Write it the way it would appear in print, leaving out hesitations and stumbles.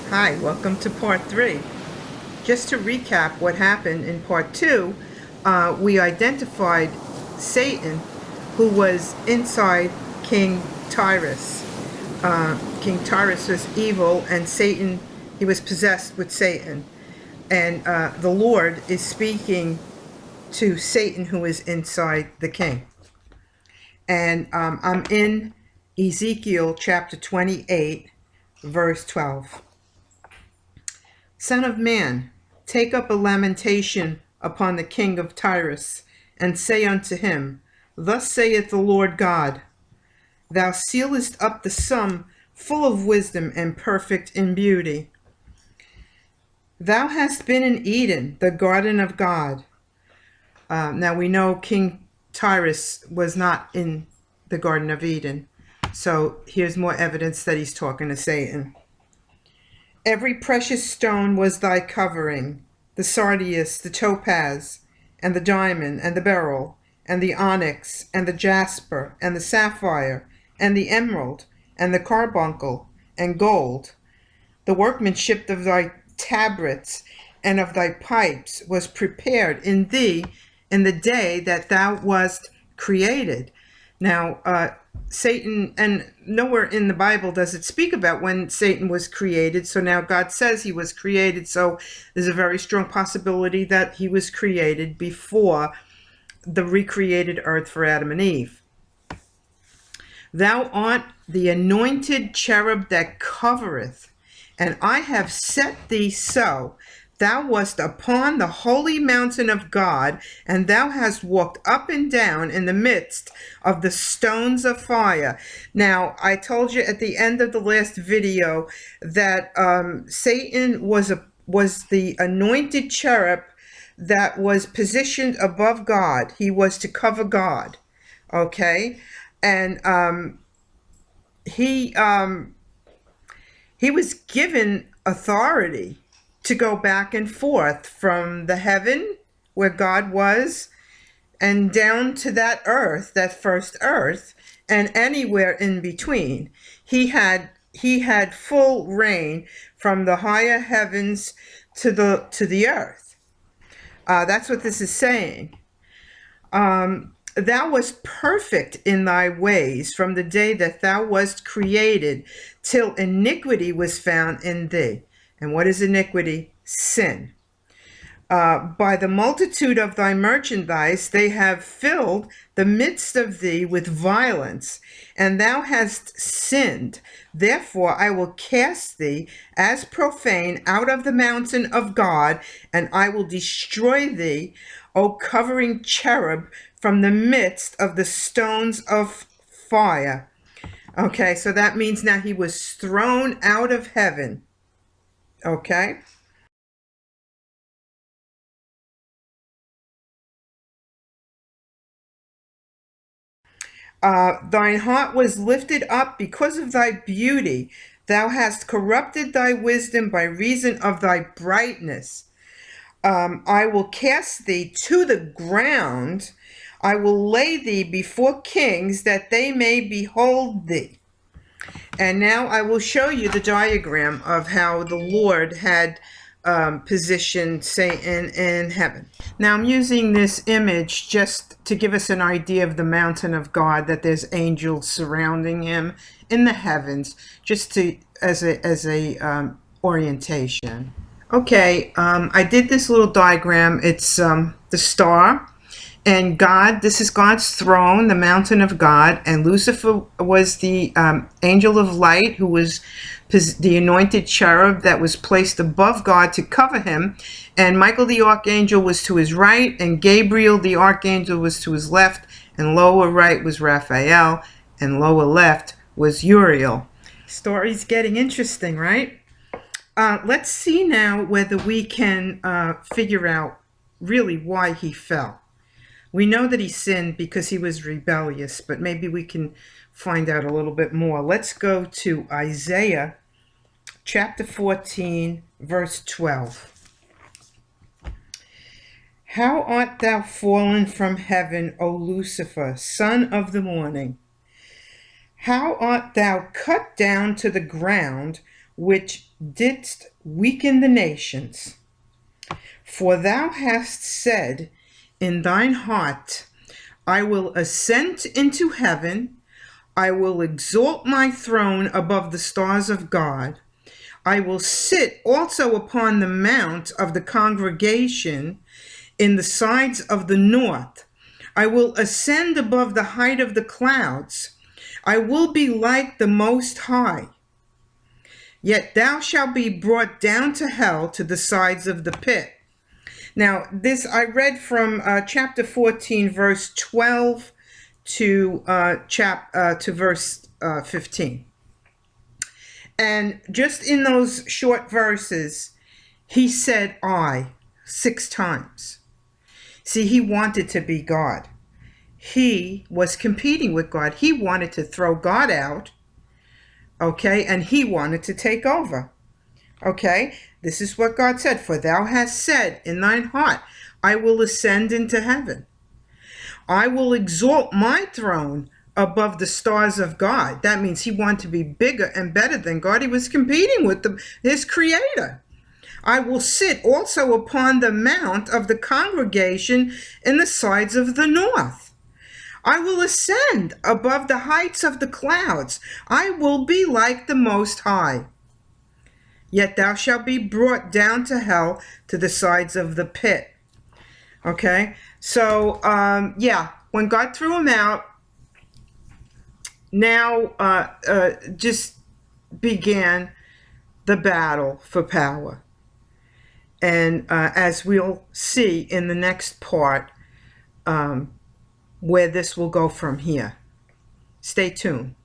Hi, welcome to part 3. Just to recap what happened in part 2, we identified Satan, who was inside King Tyrus. King Tyrus was evil, and Satan, he was possessed with Satan. And the Lord is speaking to Satan, who is inside the king. And I'm in Ezekiel chapter 28, verse 12. Son of man, take up a lamentation upon the king of Tyrus, and say unto him, Thus saith the Lord God, Thou sealest up the sum full of wisdom and perfect in beauty. Thou hast been in Eden, the garden of God. Now we know King Tyrus was not in the Garden of Eden. So here's more evidence that he's talking to Satan. Every precious stone was thy covering, the sardius, the topaz, and the diamond, and the beryl, and the onyx, and the jasper, and the sapphire, and the emerald, and the carbuncle, and gold. The workmanship of thy tabrets and of thy pipes was prepared in thee in the day that thou wast created. Now, Satan, and nowhere in the Bible does it speak about when Satan was created. So now God says he was created. So there's a very strong possibility that he was created before the recreated earth for Adam and Eve. Thou art the anointed cherub that covereth, and I have set thee so. Thou wast upon the holy mountain of God, and thou hast walked up and down in the midst of the stones of fire. Now, I told you at the end of the last video that Satan was the anointed cherub that was positioned above God. He was to cover God, okay? And he was given authority to go back and forth from the heaven where God was and down to that earth, that first earth, and anywhere in between. He had full reign from the higher heavens to the earth. That's what this is saying. Thou wast perfect in thy ways from the day that thou wast created, till iniquity was found in thee. And what is iniquity? Sin. By the multitude of thy merchandise they have filled the midst of thee with violence, and thou hast sinned. Therefore I will cast thee as profane out of the mountain of God, and I will destroy thee, O covering cherub, from the midst of the stones of fire. Okay, so that means now he was thrown out of heaven. Okay? Thine heart was lifted up because of thy beauty. Thou hast corrupted thy wisdom by reason of thy brightness. I will cast thee to the ground. I will lay thee before kings that they may behold thee. And now I will show you the diagram of how the Lord had positioned Satan in heaven. Now I'm using this image just to give us an idea of the mountain of God, that there's angels surrounding him in the heavens, just to as a orientation. Okay, I did this little diagram. It's the star, and God, this is God's throne, the mountain of God, and Lucifer was the angel of light, who was the anointed cherub that was placed above God to cover him, and Michael the archangel was to his right, and Gabriel the archangel was to his left, and lower right was Raphael, and lower left was Uriel. Story's getting interesting, right? Let's see now whether we can figure out really why he fell. We know that he sinned because he was rebellious, but maybe we can find out a little bit more. Let's go to Isaiah chapter 14, verse 12. How art thou fallen from heaven, O Lucifer, son of the morning? How art thou cut down to the ground, which didst weaken the nations? For thou hast said in thine heart, I will ascend into heaven, I will exalt my throne above the stars of God. I will sit also upon the mount of the congregation in the sides of the north. I will ascend above the height of the clouds. I will be like the Most High. Yet thou shalt be brought down to hell, to the sides of the pit. Now, this I read from chapter 14, verse 12 to verse 15. And just in those short verses, he said I 6 times. See, he wanted to be God. He was competing with God. He wanted to throw God out, okay, and he wanted to take over. Okay, this is what God said. For thou hast said in thine heart, I will ascend into heaven. I will exalt my throne above the stars of God. That means he wanted to be bigger and better than God. He was competing with his creator. I will sit also upon the mount of the congregation in the sides of the north. I will ascend above the heights of the clouds. I will be like the Most High. Yet thou shalt be brought down to hell, to the sides of the pit. Okay, so when God threw him out, now just began the battle for power. And as we'll see in the next part, where this will go from here. Stay tuned.